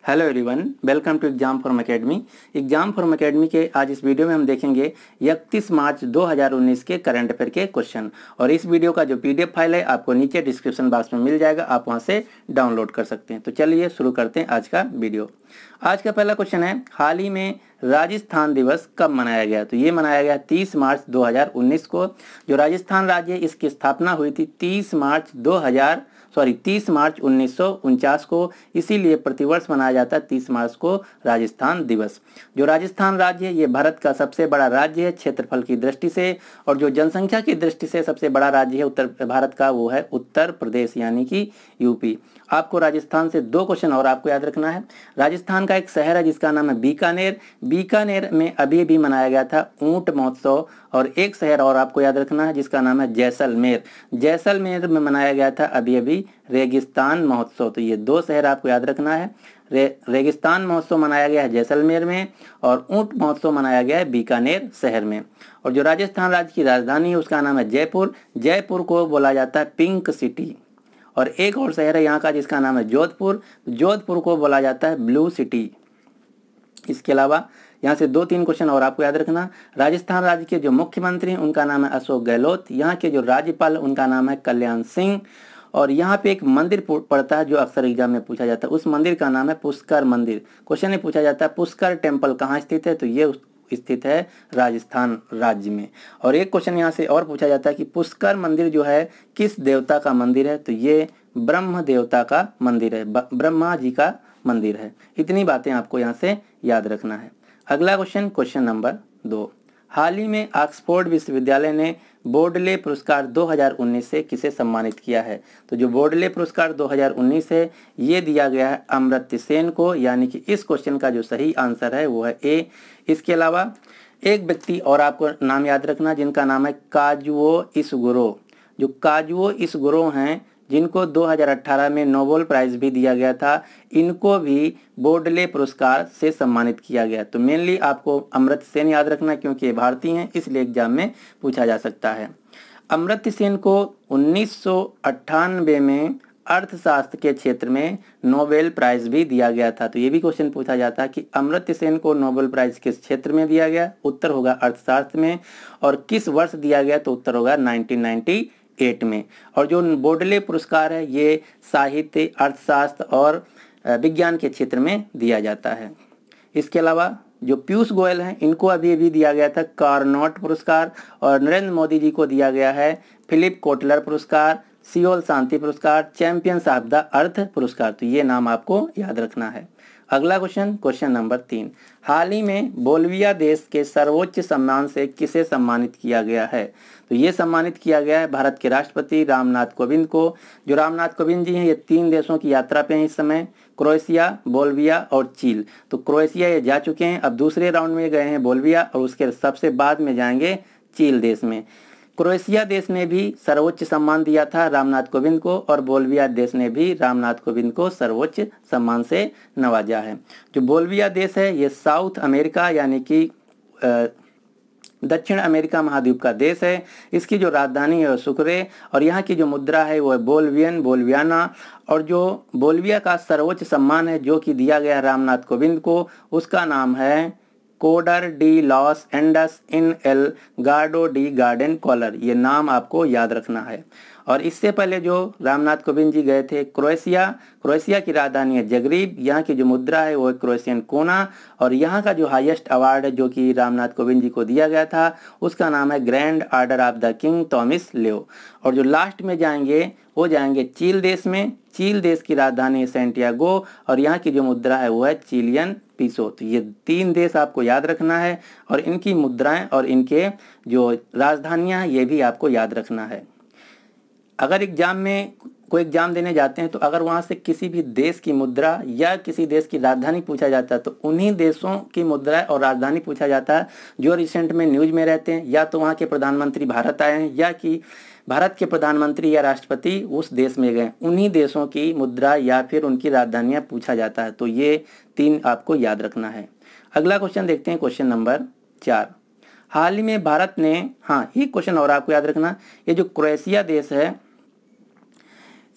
Hello everyone, welcome to Exam Form Academy. Exam Form Academy के आज इस video में हम देखेंगे 31 मार्च 2019 के करंट अफेयर के क्वेश्चन। और इस वीडियो का जो पीडीएफ फाइल है आपको नीचे डिस्क्रिप्शन बॉक्स में मिल जाएगा, आप वहां से डाउनलोड कर सकते हैं। तो चलिए शुरू करते हैं आज का वीडियो। आज का पहला क्वेश्चन है, हाल ही में राजस्थान दिवस कब मनाया गया? तो ये मनाया गया 30 मार्च 2019 को। जो राजस्थान राज्य है इसकी स्थापना हुई थी 30 मार्च 1949 को, इसीलिए प्रतिवर्ष मनाया जाता है 30 मार्च को राजस्थान दिवस। जो राजस्थान राज्य है ये भारत का सबसे बड़ा राज्य है क्षेत्रफल की दृष्टि से, और जो जनसंख्या की दृष्टि से सबसे बड़ा राज्य है उत्तर भारत का, वो है उत्तर प्रदेश यानी कि यूपी। आपको राजस्थान से दो क्वेश्चन और आपको याद रखना है। राजस्थान का एक शहर है जिसका नाम है बीकानेर। बीकानेर में अभी भी मनाया गया था ऊंट महोत्सव। और एक शहर और आपको याद रखना है जिसका नाम है जैसलमेर। जैसलमेर में मनाया गया था अभी रेगिस्तान महोत्सव। तो ये दो शहर आपको याद रखना है। रेगिस्तान महोत्सव मनाया गया है जैसलमेर में, और ऊंट महोत्सव मनाया गया है बीकानेर शहर में। और जो राजस्थान राज्य की राजधानी है उसका नाम है जयपुर। जयपुर को बोला जाता है पिंक सिटी। और एक और शहर है यहाँ का जिसका नाम है जोधपुर। जोधपुर को बोला जाता है ब्लू सिटी। इसके अलावा यहाँ से 2-3 क्वेश्चन और आपको याद रखना। राजस्थान राज्य के जो मुख्यमंत्री हैं उनका नाम है अशोक गहलोत। यहाँ के जो राज्यपाल उनका नाम है कल्याण सिंह। और यहाँ पे एक मंदिर पड़ता है जो अक्सर एग्जाम में पूछा जाता है, उस मंदिर का नाम है पुष्कर मंदिर। क्वेश्चन में पूछा जाता है पुष्कर टेम्पल कहाँ स्थित है? तो ये स्थित है राजस्थान राज्य में। और एक क्वेश्चन यहाँ से और पूछा जाता है कि पुष्कर मंदिर जो है किस देवता का मंदिर है? तो ये ब्रह्म देवता का मंदिर है, ब्रह्मा जी का मंदिर है। इतनी बातें आपको यहाँ से याद रखना है। अगला क्वेश्चन नंबर 2, हाल ही में ऑक्सफोर्ड विश्वविद्यालय ने बोर्डले पुरस्कार 2019 से किसे सम्मानित किया है? तो जो बोर्डले पुरस्कार 2019 है ये दिया गया है अमर्त्य सेन को, यानी कि इस क्वेश्चन का जो सही आंसर है वो है ए। इसके अलावा एक व्यक्ति और आपको नाम याद रखना जिनका नाम है काजुओ इशुगुरो। जो काजुओ इशुगुरो हैं जिनको 2018 में नोबेल प्राइज भी दिया गया था, इनको भी बोर्डले पुरस्कार से सम्मानित किया गया। तो मेनली आपको अमर्त्य सेन याद रखना क्योंकि ये भारतीय हैं, इसलिए एग्जाम में पूछा जा सकता है। अमर्त्य सेन को 1998 में अर्थशास्त्र के क्षेत्र में नोबेल प्राइज भी दिया गया था। तो ये भी क्वेश्चन पूछा जाता है कि अमर्त्य सेन को नोबेल प्राइज किस क्षेत्र में दिया गया? उत्तर होगा अर्थशास्त्र में। और किस वर्ष दिया गया? तो उत्तर होगा 1998 में। और जो बोर्डले पुरस्कार है ये साहित्य, अर्थशास्त्र और विज्ञान के क्षेत्र में दिया जाता है। इसके अलावा जो पीयूष गोयल हैं इनको अभी दिया गया था कार्नोट पुरस्कार, और नरेंद्र मोदी जी को दिया गया है फिलिप कोटलर पुरस्कार, सियोल शांति पुरस्कार, चैंपियंस ऑफ द अर्थ पुरस्कार। तो ये नाम आपको याद रखना है। अगला क्वेश्चन नंबर 3, हाल ही में बोल्विया देश के सर्वोच्च सम्मान से किसे सम्मानित किया गया है? तो ये सम्मानित किया गया है भारत के राष्ट्रपति रामनाथ कोविंद को। जो रामनाथ कोविंद जी हैं ये 3 देशों की यात्रा पे हैं इस समय, क्रोएशिया, बोल्विया और चील। तो क्रोएशिया ये जा चुके हैं, अब दूसरे राउंड में गए हैं बोल्विया, और उसके सबसे बाद में जाएंगे चील देश में। क्रोएशिया देश ने भी सर्वोच्च सम्मान दिया था रामनाथ कोविंद को, और बोल्विया देश ने भी रामनाथ कोविंद को सर्वोच्च सम्मान से नवाजा है। जो बोल्विया देश है ये साउथ अमेरिका यानी कि दक्षिण अमेरिका महाद्वीप का देश है। इसकी जो राजधानी है वो सुक्रे, और यहाँ की जो मुद्रा है वो है बोल्वियाना। और जो बोल्विया का सर्वोच्च सम्मान है जो कि दिया गया रामनाथ कोविंद को, उसका नाम है Condor de los Andes en el Grado de Gran Collar. ये नाम आपको याद रखना है। और इससे पहले जो रामनाथ कोविंद जी गए थे क्रोएशिया की राजधानी है जगरीब। यहाँ की जो मुद्रा है वो है क्रोएशियन कोना। और यहाँ का जो हाईएस्ट अवार्ड है जो कि रामनाथ कोविंद जी को दिया गया था उसका नाम है Grand Order of the King Tomislav. और जो लास्ट में जाएंगे वो जाएंगे चील देश में। चील देश की राजधानी है सैंटियागो, और यहाँ की जो मुद्रा है वो है चिलियन पीसो। तो ये 3 देश आपको याद रखना है, और इनकी मुद्राएं और इनके जो राजधानियां ये भी आपको याद रखना है। अगर एग्जाम में कोई एग्जाम देने जाते हैं तो अगर वहां से किसी भी देश की मुद्रा या किसी देश की राजधानी पूछा जाता है तो उन्हीं देशों की मुद्रा और राजधानी पूछा जाता है जो रिसेंट में न्यूज में रहते हैं, या तो वहाँ के प्रधानमंत्री भारत आए हैं या कि भारत के प्रधानमंत्री या राष्ट्रपति उस देश में गए, उन्हीं देशों की मुद्रा या फिर उनकी राजधानियां पूछा जाता है। तो ये 3 आपको याद रखना है। अगला क्वेश्चन देखते हैं, क्वेश्चन नंबर 4, हाल ही में भारत ने, हाँ एक क्वेश्चन और आपको याद रखना, ये जो क्रोएशिया देश है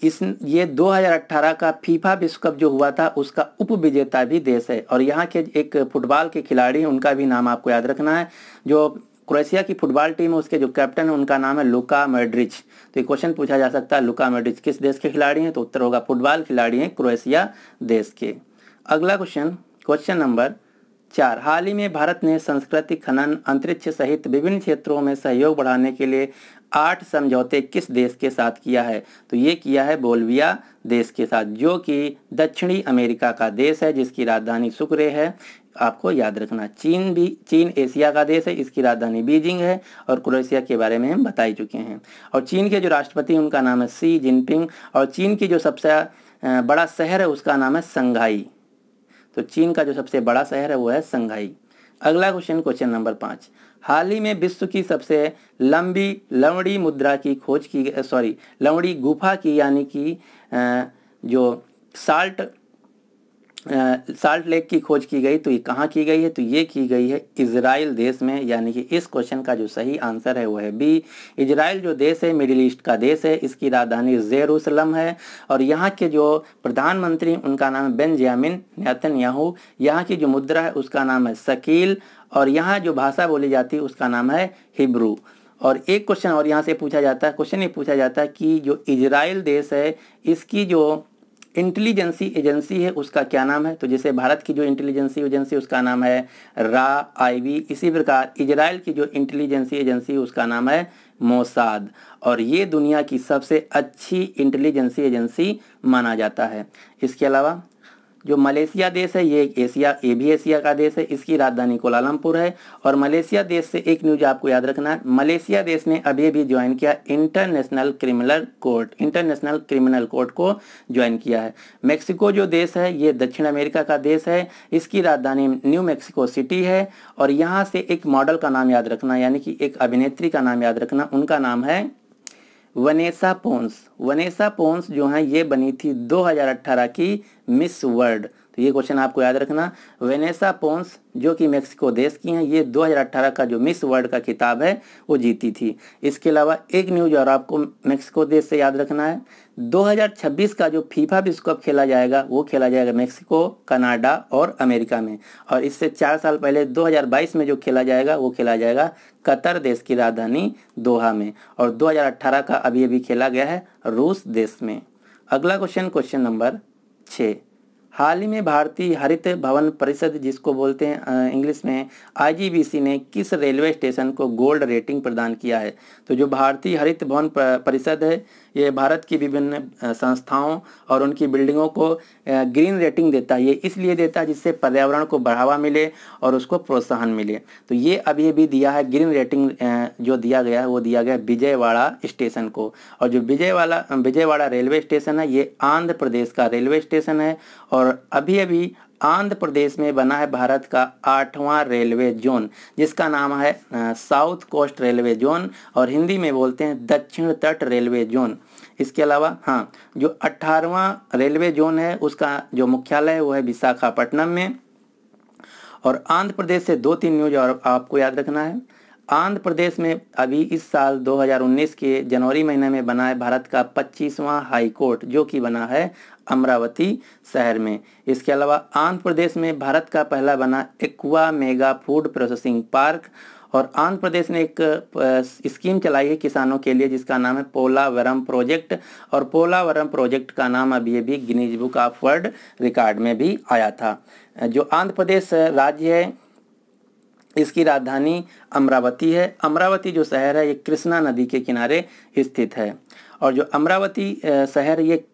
इस ये 2018 का फीफा विश्व कप जो हुआ था उसका उप विजेता भी देश है। और यहाँ के एक फुटबॉल के खिलाड़ी हैं, उनका भी नाम आपको याद रखना है। जो क्रोएशिया की फुटबॉल टीम है उसके जो कैप्टन है उनका नाम है लुका मॉड्रिच। तो ये क्वेश्चन पूछा जा सकता है, लुका मॉड्रिच किस देश के खिलाड़ी हैं? तो उत्तर होगा फुटबॉल खिलाड़ी हैं क्रोएशिया देश के। अगला क्वेश्चन नंबर 4, हाल ही में भारत ने संस्कृति, खनन, अंतरिक्ष सहित विभिन्न क्षेत्रों में सहयोग बढ़ाने के लिए 8 समझौते किस देश के साथ किया है? तो ये किया है बोल्विया देश के साथ, जो कि दक्षिणी अमेरिका का देश है, जिसकी राजधानी सुक्रे है। आपको याद रखना, चीन एशिया का देश है, इसकी राजधानी बीजिंग है। और क्रोएशिया के बारे में हम बता ही चुके हैं। और चीन के जो राष्ट्रपति उनका नाम है शी जिनपिंग। और चीन की जो सबसे बड़ा शहर है उसका नाम है संघाई। तो चीन का जो सबसे बड़ा शहर है वो है संघाई। अगला क्वेश्चन नंबर 5, हाल ही में विश्व की सबसे लंबी लवणी मुद्रा की खोज की लवणी गुफा की, यानी कि जो साल्ट लेक की खोज की गई। तो ये कहाँ की गई है? तो ये की गई है इजराइल देश में। यानी कि इस क्वेश्चन का जो सही आंसर है वो है बी। इजराइल जो देश है मिडिल ईस्ट का देश है, इसकी राजधानी जेरूसलम है। और यहाँ के जो प्रधानमंत्री उनका नाम है बेंजामिन नेतन्याहू। यहाँ की जो मुद्रा है उसका नाम है शकील। और यहाँ जो भाषा बोली जाती है उसका नाम है हिब्रू। और एक क्वेश्चन और यहाँ से पूछा जाता है, क्वेश्चन ये पूछा जाता है कि जो इजराइल देश है इसकी जो इंटेलिजेंसी एजेंसी है उसका क्या नाम है? तो जैसे भारत की जो इंटेलिजेंसी एजेंसी उसका नाम है IB, इसी प्रकार इजराइल की जो इंटेलिजेंसी एजेंसी उसका नाम है मोसाद। और ये दुनिया की सबसे अच्छी इंटेलिजेंसी एजेंसी माना जाता है। इसके अलावा जो मलेशिया देश है ये भी एशिया का देश है, इसकी राजधानी कुआलालंपुर है। और मलेशिया देश से एक न्यूज आपको याद रखना है, मलेशिया देश ने अभी भी ज्वाइन किया इंटरनेशनल क्रिमिनल कोर्ट को ज्वाइन किया है। मेक्सिको जो देश है ये दक्षिण अमेरिका का देश है, इसकी राजधानी न्यू मेक्सिको सिटी है। और यहाँ से एक मॉडल का नाम याद रखना, यानी कि एक अभिनेत्री का नाम याद रखना, उनका नाम है वनेसा पोन्स जो है ये बनी थी 2018 की मिस वर्ल्ड। तो ये क्वेश्चन आपको याद रखना, वेनेसा पोन्स जो कि मेक्सिको देश की हैं, ये 2018 का जो मिस वर्ल्ड का खिताब है वो जीती थी। इसके अलावा एक न्यूज और आपको मेक्सिको देश से याद रखना है, 2026 का जो फीफा विश्व कप खेला जाएगा वो खेला जाएगा मेक्सिको, कनाडा और अमेरिका में। और इससे 4 साल पहले 2022 में जो खेला जाएगा वो खेला जाएगा कतर देश की राजधानी दोहा में। और 2018 का अभी खेला गया है रूस देश में। अगला क्वेश्चन नंबर 6, हाल ही में भारतीय हरित भवन परिषद, जिसको बोलते हैं इंग्लिश में IGBC, ने किस रेलवे स्टेशन को गोल्ड रेटिंग प्रदान किया है? तो जो भारतीय हरित भवन परिषद है ये भारत की विभिन्न संस्थाओं और उनकी बिल्डिंगों को ग्रीन रेटिंग देता है। ये इसलिए देता है जिससे पर्यावरण को बढ़ावा मिले और उसको प्रोत्साहन मिले। तो ये अभी भी दिया है ग्रीन रेटिंग, जो दिया गया है वो दिया गया विजयवाड़ा स्टेशन को। और जो विजयवाड़ा रेलवे स्टेशन है ये आंध्र प्रदेश का रेलवे स्टेशन है। और अभी आंध्र प्रदेश में बना है भारत का 8वां रेलवे जोन, जिसका नाम है साउथ कोस्ट रेलवे जोन, और हिंदी में बोलते हैं दक्षिण तट रेलवे जोन। इसके अलावा जो 18वां रेलवे जोन है उसका जो मुख्यालय है वो है विशाखापट्टनम में। और आंध्र प्रदेश से 2-3 न्यूज और आपको याद रखना है। आंध्र प्रदेश में अभी इस साल 2019 के जनवरी महीने में बना है भारत का 25वां हाई कोर्ट, जो कि बना है अमरावती शहर में। इसके अलावा आंध्र प्रदेश में भारत का पहला बना aqua mega food processing park. और आंध्र प्रदेश ने एक स्कीम चलाई है किसानों के लिए जिसका नाम है पोलावरम प्रोजेक्ट। और पोलावरम प्रोजेक्ट का नाम अभी Guinness book of world record में भी आया था। जो आंध्र प्रदेश राज्य है इसकी राजधानी अमरावती है। अमरावती जो शहर है ये कृष्णा नदी के किनारे स्थित है। और जो अमरावती शहर ये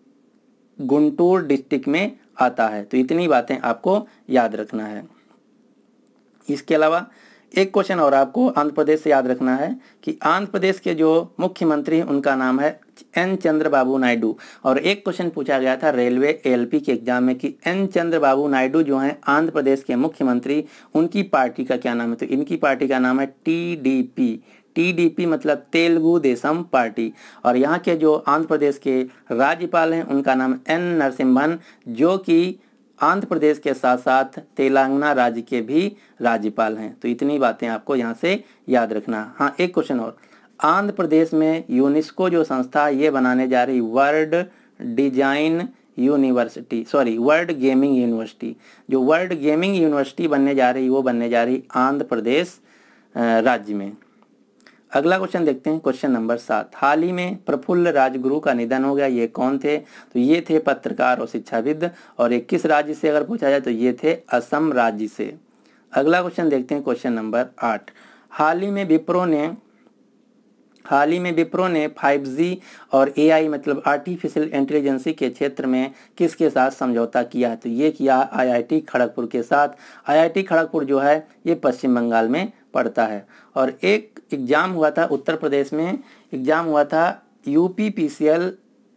गुंटूर डिस्ट्रिक्ट में आता है। तो इतनी बातें आपको याद रखना है। इसके अलावा एक क्वेश्चन और आपको आंध्र प्रदेश से याद रखना है कि आंध्र प्रदेश के जो मुख्यमंत्री हैं उनका नाम है N चंद्रबाबू नायडू। और एक क्वेश्चन पूछा गया था रेलवे ALP के एग्जाम में कि N चंद्रबाबू नायडू जो हैं आंध्र प्रदेश के मुख्यमंत्री, उनकी पार्टी का क्या नाम है? तो इनकी पार्टी का नाम है TDP मतलब तेलुगु देशम पार्टी। और यहाँ के जो आंध्र प्रदेश के राज्यपाल हैं उनका नाम N नरसिम्हन, जो कि आंध्र प्रदेश के साथ साथ तेलंगाना राज्य के भी राज्यपाल हैं। तो इतनी बातें आपको यहाँ से याद रखना। एक क्वेश्चन और, आंध्र प्रदेश में यूनेस्को जो संस्था ये बनाने जा रही world design university, sorry world gaming university. जो वर्ल्ड गेमिंग यूनिवर्सिटी बनने जा रही वो बनने जा रही आंध्र प्रदेश राज्य में। अगला क्वेश्चन देखते हैं, क्वेश्चन नंबर 7। हाल ही में प्रफुल्ल राजगुरु का निधन हो गया, ये कौन थे? तो ये थे पत्रकार और शिक्षाविद, और ये किस राज्य से अगर पूछा जाए तो ये थे असम राज्य से। अगला क्वेश्चन देखते हैं, क्वेश्चन नंबर 8। हाल ही में विप्रो ने 5G और AI मतलब आर्टिफिशियल इंटेलिजेंसी के क्षेत्र में किसके साथ समझौता किया? तो ये किया IIT खड़गपुर के साथ। IIT खड़गपुर जो है ये पश्चिम बंगाल में पड़ता है। और एक एग्ज़ाम हुआ था उत्तर प्रदेश में, एग्ज़ाम हुआ था UPPCL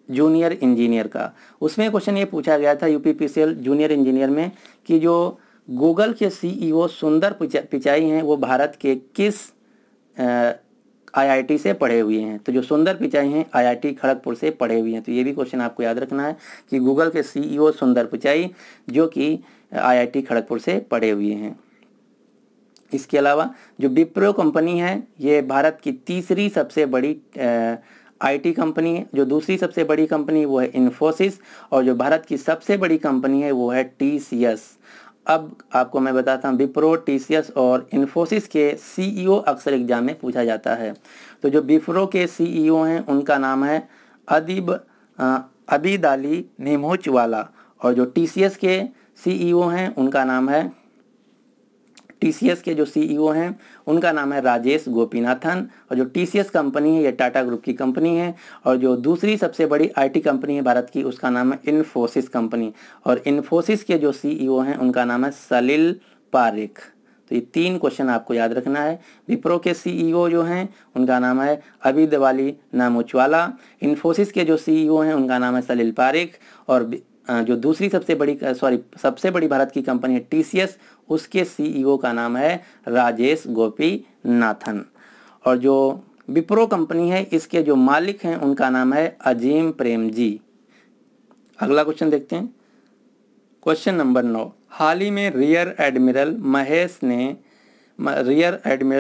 जूनियर इंजीनियर का। उसमें क्वेश्चन ये पूछा गया था UPPCL जूनियर इंजीनियर में कि जो गूगल के CEO सुंदर पिचाई हैं वो भारत के किस IIT से पढ़े हुए हैं? तो जो सुंदर पिचाई हैं IIT खड़गपुर से पढ़े हुए हैं। तो ये भी क्वेश्चन आपको याद रखना है कि गूगल के CEO सुंदर पिचाई जो कि IIT खड़गपुर से पढ़े हुए हैं। इसके अलावा जो विप्रो कंपनी है ये भारत की तीसरी सबसे बड़ी IT कंपनी है। जो दूसरी सबसे बड़ी कंपनी वो है इन्फोसिस, और जो भारत की सबसे बड़ी कंपनी है वो है TCS। अब आपको मैं बताता हूँ, विप्रो, TCS और इन्फोसिस के CEO अक्सर एग्जाम में पूछा जाता है। तो जो विप्रो के CEO हैं उनका नाम है अबीदाली निमोचवाला, और जो TCS के CEO हैं उनका नाम है TCS के जो CEO हैं उनका नाम है राजेश गोपीनाथन, और जो TCS कंपनी है ये टाटा ग्रुप की कंपनी है। और जो दूसरी सबसे बड़ी IT कंपनी है भारत की उसका नाम है इन्फोसिस कंपनी, और इन्फोसिस के जो CEO हैं उनका नाम है सलिल पारेख। तो ये 3 क्वेश्चन आपको याद रखना है। विप्रो के CEO जो हैं उनका नाम है अबीदवाली नामोचवाला, इन्फोसिस के जो CEO हैं उनका नाम है सलिल पारेख, और जो दूसरी सबसे बड़ी भारत की कंपनी है TCS उसके CEO का नाम है राजेश गोपीनाथन। और जो विप्रो कंपनी है इसके जो मालिक हैं उनका नाम है अजीम प्रेमजी। अगला क्वेश्चन देखते हैं, क्वेश्चन नंबर 9। हाल ही में रियर एडमिरल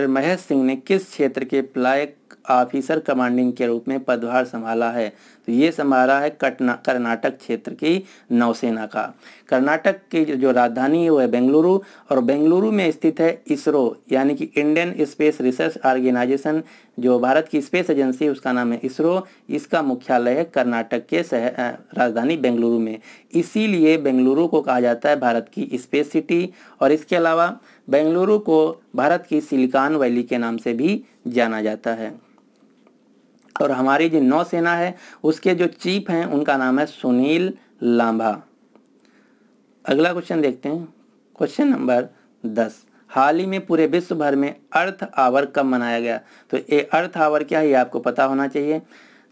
महेश सिंह ने किस क्षेत्र के फ्लैग ऑफिसर कमांडिंग के रूप में पदभार संभाला है? तो ये संभाला है कर्नाटक क्षेत्र की नौसेना का। कर्नाटक की जो राजधानी है वो है बेंगलुरु, और बेंगलुरु में स्थित है इसरो यानी कि इंडियन स्पेस रिसर्च ऑर्गेनाइजेशन। जो भारत की स्पेस एजेंसी है उसका नाम है इसरो। इसका मुख्यालय है कर्नाटक के राजधानी बेंगलुरु में। इसीलिए बेंगलुरु को कहा जाता है भारत की स्पेस सिटी। और इसके अलावा बेंगलुरु को भारत की सिलिकॉन वैली के नाम से भी जाना जाता है। और हमारी जो नौसेना है उसके जो चीफ हैं उनका नाम है सुनील लांबा। अगला क्वेश्चन देखते हैं, क्वेश्चन नंबर 10। हाल ही में पूरे विश्व भर में अर्थ आवर कब मनाया गया? तो ये अर्थ आवर क्या है ये आपको पता होना चाहिए।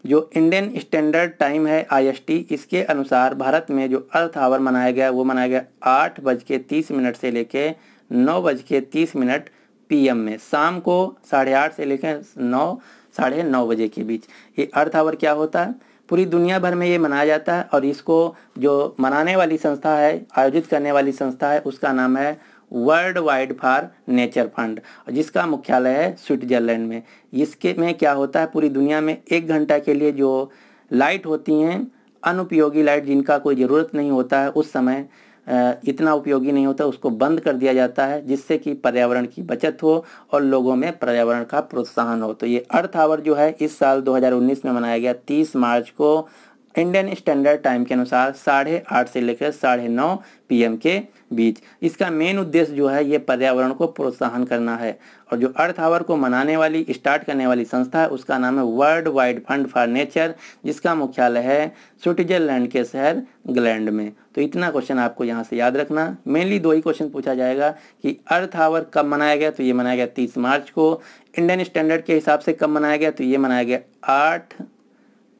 जो इंडियन स्टैंडर्ड टाइम है IST, इसके अनुसार भारत में जो अर्थ आवर मनाया गया वो मनाया गया 8:30 से लेके 9:30 PM में, शाम को 8:30 से लेकर 9, 9:30 बजे के बीच। ये अर्थ आवर क्या होता है? पूरी दुनिया भर में ये मनाया जाता है, और इसको जो मनाने वाली संस्था है, आयोजित करने वाली संस्था है, उसका नाम है world wide for nature fund, जिसका मुख्यालय है स्विट्जरलैंड में। इसके में क्या होता है, पूरी दुनिया में 1 घंटा के लिए जो लाइट होती हैं, अनुपयोगी लाइट जिनका कोई ज़रूरत नहीं होता है, उस समय इतना उपयोगी नहीं होता, उसको बंद कर दिया जाता है, जिससे कि पर्यावरण की बचत हो और लोगों में पर्यावरण का प्रोत्साहन हो। तो ये अर्थ आवर जो है इस साल 2019 में मनाया गया 30 मार्च को इंडियन स्टैंडर्ड टाइम के अनुसार 8:30 से लेकर 9:30 PM के बीच। इसका मेन उद्देश्य जो है ये पर्यावरण को प्रोत्साहन करना है। और जो अर्थ आवर को मनाने वाली स्टार्ट करने वाली संस्था है उसका नाम है world wide fund for nature, जिसका मुख्यालय है स्विट्जरलैंड के शहर ग्लैंड में। तो इतना क्वेश्चन आपको यहाँ से याद रखना। मेनली 2 ही क्वेश्चन पूछा जाएगा कि अर्थ आवर कब मनाया गया, तो ये मनाया गया 30 मार्च को। इंडियन स्टैंडर्ड के हिसाब से कब मनाया गया, तो ये मनाया गया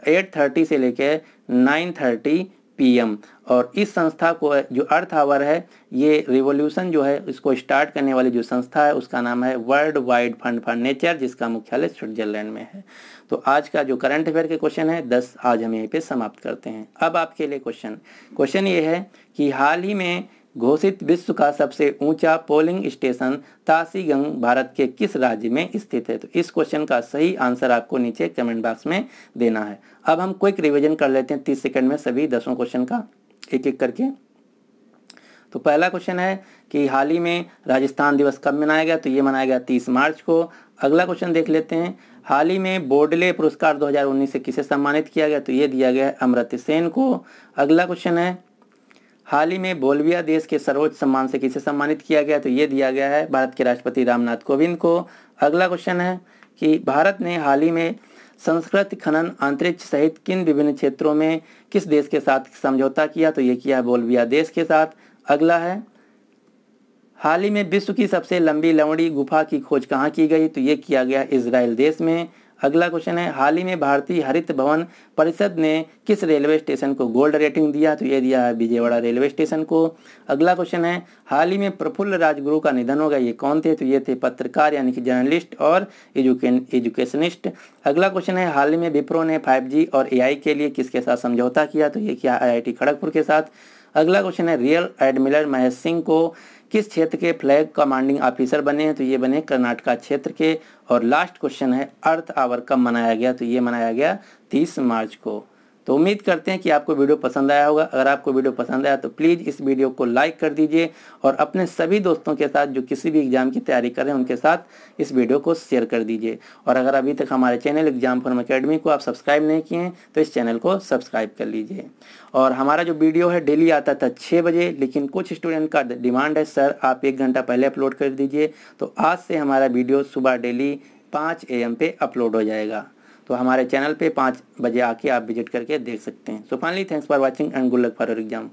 8:30 से लेकर 9:30 PM। और इस संस्था को जो अर्थ आवर है ये रिवॉल्यूशन जो है इसको स्टार्ट करने वाली जो संस्था है उसका नाम है world wide fund for nature, जिसका मुख्यालय स्विट्जरलैंड में है। तो आज का जो करंट अफेयर के क्वेश्चन है 10 आज हम यहीं पे समाप्त करते हैं। अब आपके लिए क्वेश्चन ये है कि हाल ही में घोषित विश्व का सबसे ऊंचा पोलिंग स्टेशन ताशीगंग भारत के किस राज्य में स्थित है? तो इस क्वेश्चन का सही आंसर आपको नीचे कमेंट बॉक्स में देना है। अब हम क्विक रिवीजन कर लेते हैं 30 सेकंड में सभी 10 क्वेश्चन का एक एक करके। तो पहला क्वेश्चन है कि हाल ही में राजस्थान दिवस कब मनाया गया? तो ये मनाया गया 30 मार्च को। अगला क्वेश्चन देख लेते हैं, हाल ही में बोर्डले पुरस्कार 2019 से किसे सम्मानित किया गया? तो ये दिया गया है अमर्त्य सेन को। अगला क्वेश्चन है, हाल ही में बोल्विया देश के सर्वोच्च सम्मान से किसे सम्मानित किया गया? तो ये दिया गया है भारत के राष्ट्रपति रामनाथ कोविंद को। अगला क्वेश्चन है कि भारत ने हाल ही में संस्कृत, खनन, अंतरिक्ष सहित किन विभिन्न क्षेत्रों में किस देश के साथ समझौता किया? तो ये किया है बोल्विया देश के साथ। अगला है, हाल ही में विश्व की सबसे लंबी लवणी गुफा की खोज कहाँ की गई? तो ये किया गया इजराइल देश में। अगला क्वेश्चन है, हाल ही में भारतीय हरित भवन परिषद ने किस रेलवे स्टेशन को गोल्ड रेटिंग दिया? तो ये दिया है विजयवाड़ा रेलवे स्टेशन को। अगला क्वेश्चन है, हाल ही में प्रफुल्ल राजगुरु का निधन हो गया, ये कौन थे? तो ये थे पत्रकार यानी कि जर्नलिस्ट और एजुकेशनिस्ट। अगला क्वेश्चन है, हाल ही में विप्रो ने 5G और AI के लिए किसके साथ समझौता किया? तो ये किया IIT खड़गपुर के साथ। अगला क्वेश्चन है, रियल एडमिरल महेश सिंह को किस क्षेत्र के फ्लैग कमांडिंग ऑफिसर बने हैं? तो ये बने कर्नाटका क्षेत्र के। और लास्ट क्वेश्चन है, अर्थ आवर कब मनाया गया? तो ये मनाया गया 30 मार्च को। तो उम्मीद करते हैं कि आपको वीडियो पसंद आया होगा। अगर आपको वीडियो पसंद आया तो प्लीज़ इस वीडियो को लाइक कर दीजिए और अपने सभी दोस्तों के साथ जो किसी भी एग्जाम की तैयारी कर रहे हैं उनके साथ इस वीडियो को शेयर कर दीजिए। और अगर अभी तक हमारे चैनल एग्जाम फॉर्म अकेडमी को आप सब्सक्राइब नहीं किए हैं तो इस चैनल को सब्सक्राइब कर लीजिए। और हमारा जो वीडियो है डेली आता था 6 बजे, लेकिन कुछ स्टूडेंट का डिमांड है सर आप 1 घंटा पहले अपलोड कर दीजिए। तो आज से हमारा वीडियो सुबह डेली 5 AM पे अपलोड हो जाएगा। तो हमारे चैनल पे 5 बजे आके आप विजिट करके देख सकते हैं। So finally thanks for watching and good luck for your exam.